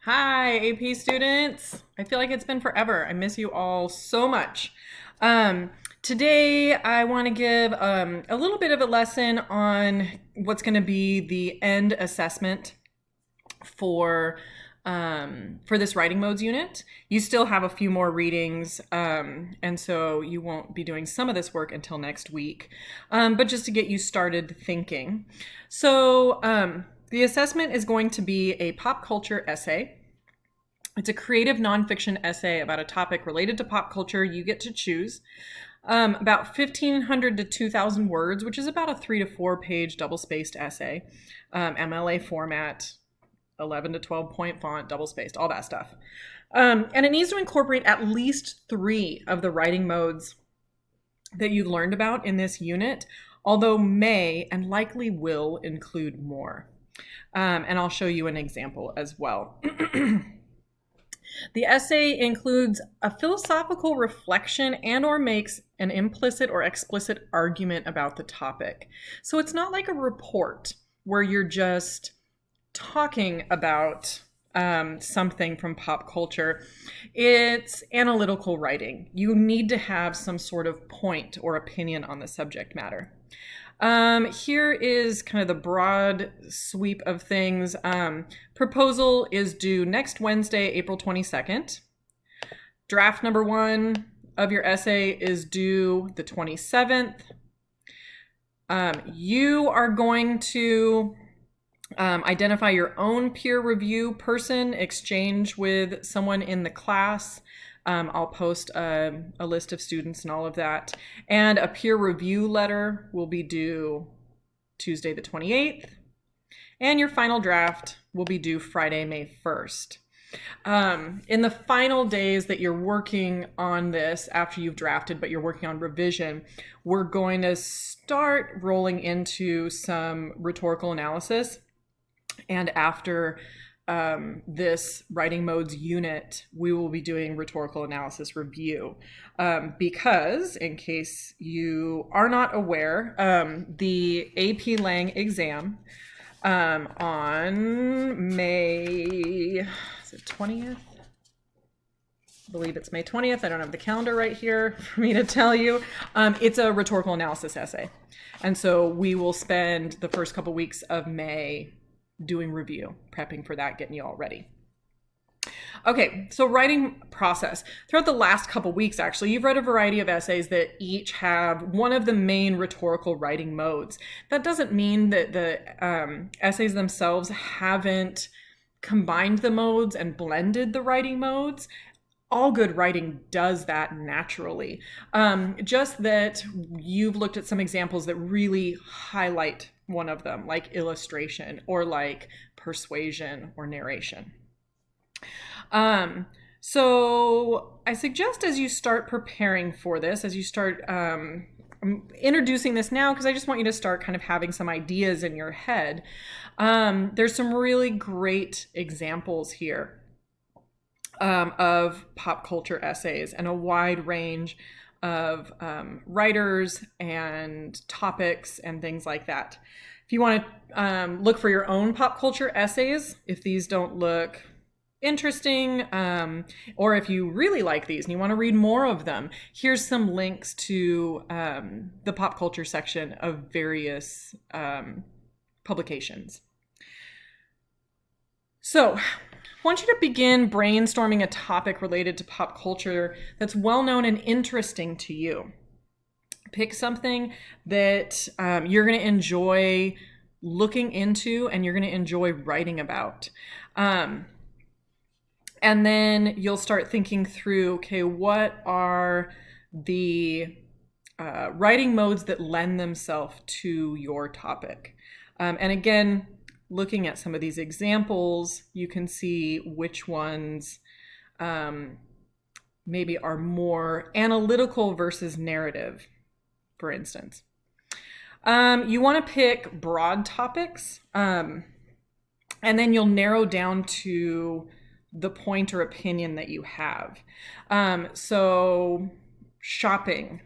Hi, AP students. I feel like it's been forever. I miss you all so much. Today, I want to give a little bit of a lesson on what's going to be the end assessment for for this writing modes unit. You still have a few more readings, and so you won't be doing some of this work until next week. But just to get you started thinking. So the assessment is going to be a pop culture essay. It's a creative nonfiction essay about a topic related to pop culture. You get to choose. About 1,500 to 2,000 words, which is about a 3 to 4 page double-spaced essay. MLA format, 11 to 12 point font, double-spaced, all that stuff. And it needs to incorporate at least 3 of the writing modes that you learned about in this unit, although may and likely will include more. And I'll show you an example as well. The essay includes a philosophical reflection and or makes an implicit or explicit argument about the topic. So it's not like a report where you're just talking about something from pop culture. It's analytical writing. You need to have some sort of point or opinion on the subject matter. Here is kind of the broad sweep of things. Proposal is due next Wednesday, April 22nd. Draft number 1 of your essay is due the 27th. You are going to identify your own peer review person, exchange with someone in the class. I'll post a list of students and all of that. And a peer review letter will be due Tuesday the 28th. And your final draft will be due Friday, May 1st. In the final days that you're working on this, after you've drafted, but you're working on revision, we're going to start rolling into some rhetorical analysis. And after this writing modes unit, we will be doing rhetorical analysis review. Because, in case you are not aware, the AP Lang exam on May, is it 20th? I believe it's May 20th. I don't have the calendar right here for me to tell you. It's a rhetorical analysis essay. And so we will spend the first couple weeks of May doing review, prepping for that, getting you all ready. Okay, so writing process. Throughout the last couple weeks, actually, you've read a variety of essays that each have one of the main rhetorical writing modes. That doesn't mean that the essays themselves haven't combined the modes and blended the writing modes. All good writing does that naturally. Just that you've looked at some examples that really highlight one of them, like illustration or like persuasion or narration. So I suggest as you start preparing for this, as you start I'm introducing this now because I just want you to start kind of having some ideas in your head. There's some really great examples here of pop culture essays and a wide range of writers and topics and things like that. If you want to look for your own pop culture essays, if these don't look interesting, or if you really like these and you want to read more of them, here's some links to the pop culture section of various publications. So I want you to begin brainstorming a topic related to pop culture that's well known and interesting to you. Pick something that you're going to enjoy looking into and you're going to enjoy writing about. And then you'll start thinking through, okay, what are the writing modes that lend themselves to your topic? And again, looking at some of these examples, you can see which ones maybe are more analytical versus narrative, for instance. You want to pick broad topics, and then you'll narrow down to the point or opinion that you have. So shopping,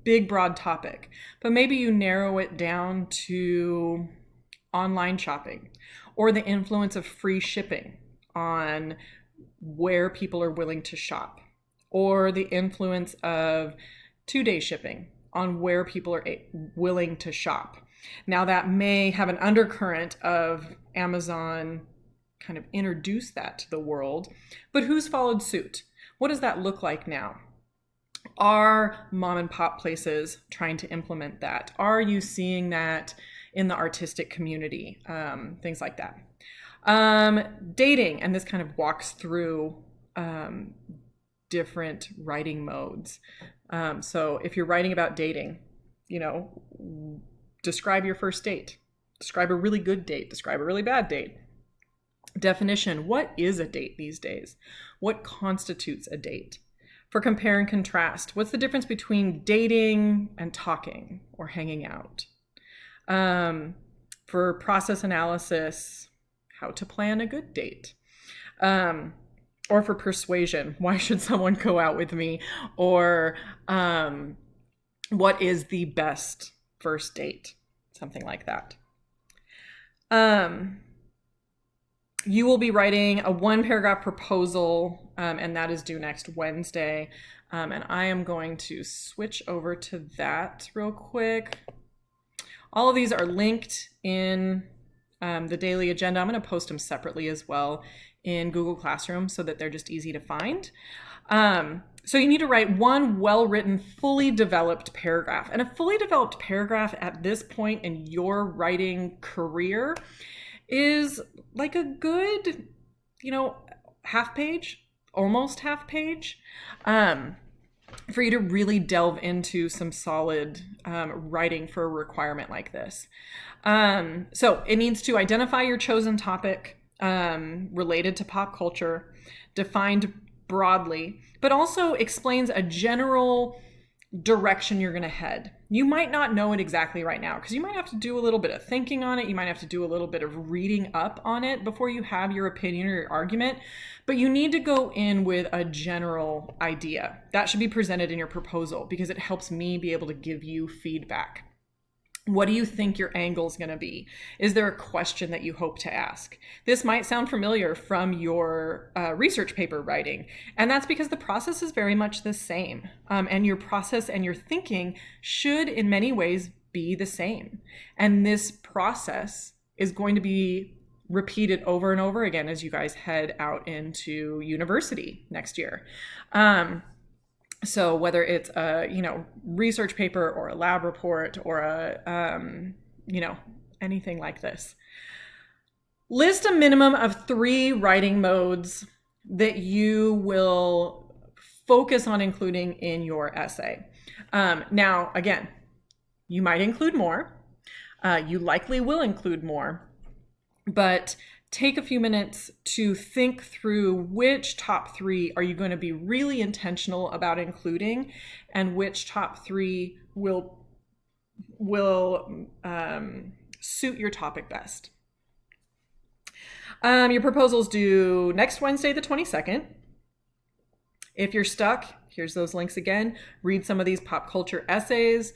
big broad topic, but maybe you narrow it down to online shopping or the influence of free shipping on where people are willing to shop, or the influence of 2-day shipping on where people are willing to shop. Now that may have an undercurrent of Amazon kind of introduce that to the world, but who's followed suit? What does that look like now? Are mom and pop places trying to implement that? Are you seeing that in the artistic community? Things like that. Dating, and this kind of walks through different writing modes. So if you're writing about dating, describe your first date. Describe a really good date. Describe a really bad date. Definition, what is a date these days? What constitutes a date? For compare and contrast, what's the difference between dating and talking or hanging out? For process analysis, how to plan a good date. Or for persuasion, why should someone go out with me? Or what is the best first date? Something like that. You will be writing a 1-paragraph proposal, and that is due next Wednesday. And I am going to switch over to that real quick. All of these are linked in the daily agenda. I'm going to post them separately as well in Google Classroom so that they're just easy to find. So you need to write one well-written, fully developed paragraph. And a fully developed paragraph at this point in your writing career is like a good, half page, almost half page, for you to really delve into some solid writing for a requirement like this. So it needs to identify your chosen topic related to pop culture, defined broadly, but also explains a general direction you're going to head. You might not know it exactly right now because you might have to do a little bit of thinking on it. You might have to do a little bit of reading up on it before you have your opinion or your argument, but you need to go in with a general idea. That should be presented in your proposal because it helps me be able to give you feedback. What do you think your angle is going to be? Is there a question that you hope to ask? This might sound familiar from your research paper writing, and that's because the process is very much the same. And your process and your thinking should in many ways be the same. And this process is going to be repeated over and over again as you guys head out into university next year. So whether it's a, research paper or a lab report or a, anything like this. List a minimum of 3 writing modes that you will focus on including in your essay. Now, again, you might include more. You likely will include more, but take a few minutes to think through which top 3 are you going to be really intentional about including and which top 3 will suit your topic best. Your proposals due next Wednesday, the 22nd. If you're stuck, here's those links again. Read some of these pop culture essays.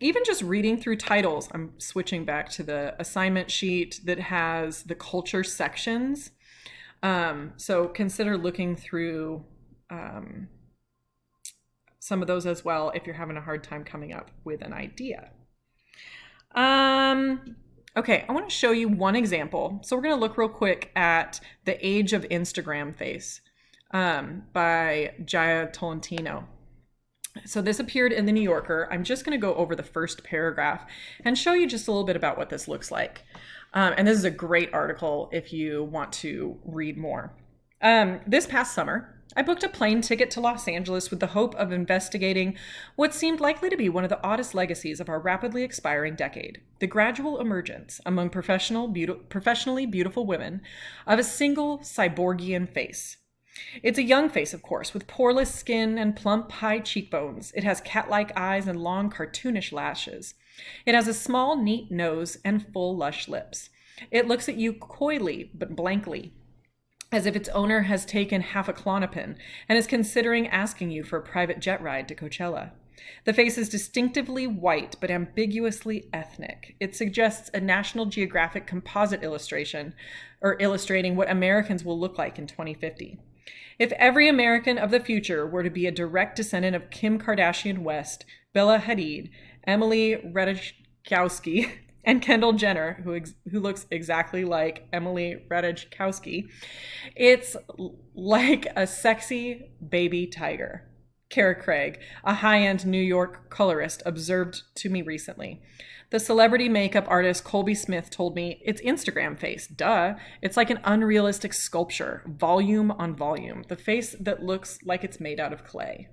Even just reading through titles. I'm switching back to the assignment sheet that has the culture sections. So consider looking through some of those as well if you're having a hard time coming up with an idea. Okay, I want to show you one example. So we're going to look real quick at The Age of Instagram Face by Jaya Tolentino. So this appeared in the New Yorker. I'm just going to go over the first paragraph and show you just a little bit about what this looks like. And this is a great article if you want to read more. This past summer, I booked a plane ticket to Los Angeles with the hope of investigating what seemed likely to be one of the oddest legacies of our rapidly expiring decade, the gradual emergence among professionally beautiful women of a single cyborgian face. It's a young face, of course, with poreless skin and plump, high cheekbones. It has cat-like eyes and long, cartoonish lashes. It has a small, neat nose and full, lush lips. It looks at you coyly but blankly, as if its owner has taken half a Klonopin and is considering asking you for a private jet ride to Coachella. The face is distinctively white, but ambiguously ethnic. It suggests a National Geographic composite illustration, or illustrating what Americans will look like in 2050. If every American of the future were to be a direct descendant of Kim Kardashian West, Bella Hadid, Emily Ratajkowski, and Kendall Jenner, who looks exactly like Emily Ratajkowski, it's like a sexy baby tiger. Kara Craig, a high-end New York colorist, observed to me recently. The celebrity makeup artist Colby Smith told me, it's Instagram face, duh. It's like an unrealistic sculpture, volume on volume. The face that looks like it's made out of clay.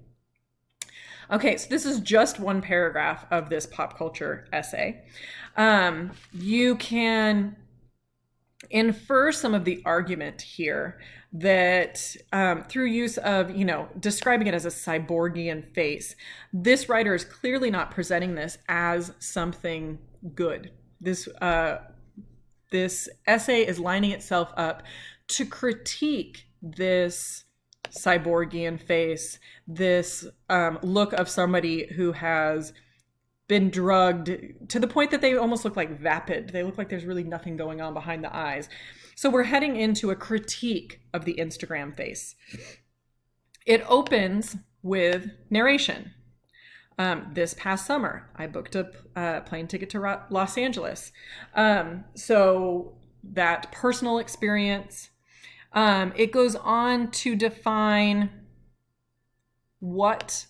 Okay, so this is just one paragraph of this pop culture essay. You can infer some of the argument here that through use of, describing it as a cyborgian face, this writer is clearly not presenting this as something good. This essay is lining itself up to critique this cyborgian face, this look of somebody who has been drugged to the point that they almost look like vapid. They look like there's really nothing going on behind the eyes. So we're heading into a critique of the Instagram face. It opens with narration. This past summer, I booked a plane ticket to Los Angeles. So that personal experience. It goes on to define what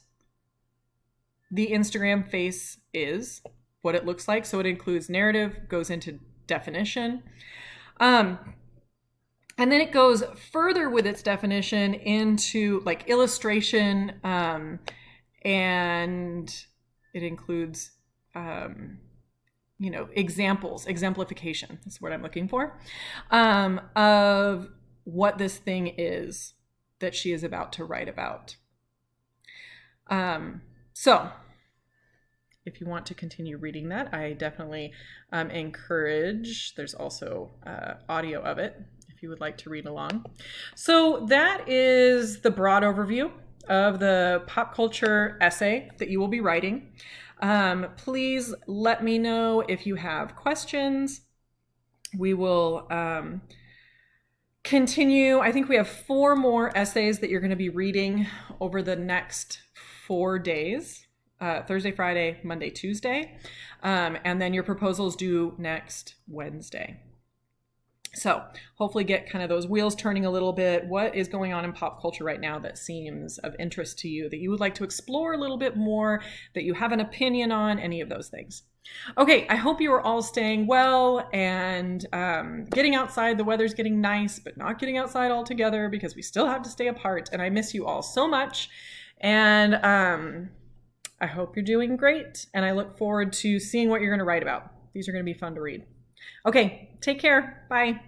the Instagram face is, what it looks like. So it includes narrative, goes into definition. And then it goes further with its definition into like illustration, and it includes, examples, exemplification, that's what I'm looking for, of what this thing is that she is about to write about. So if you want to continue reading that, I definitely encourage, there's also audio of it if you would like to read along. So that is the broad overview of the pop culture essay that you will be writing. Please let me know if you have questions. We will continue. I think we have 4 more essays that you're going to be reading over the next 4 days. Thursday, Friday, Monday, Tuesday. And then your proposal is due next Wednesday. So hopefully get kind of those wheels turning a little bit. What is going on in pop culture right now that seems of interest to you, that you would like to explore a little bit more, that you have an opinion on, any of those things? Okay, I hope you are all staying well and getting outside. The weather's getting nice, but not getting outside altogether because we still have to stay apart. And I miss you all so much. And I hope you're doing great. And I look forward to seeing what you're going to write about. These are going to be fun to read. Okay, take care. Bye.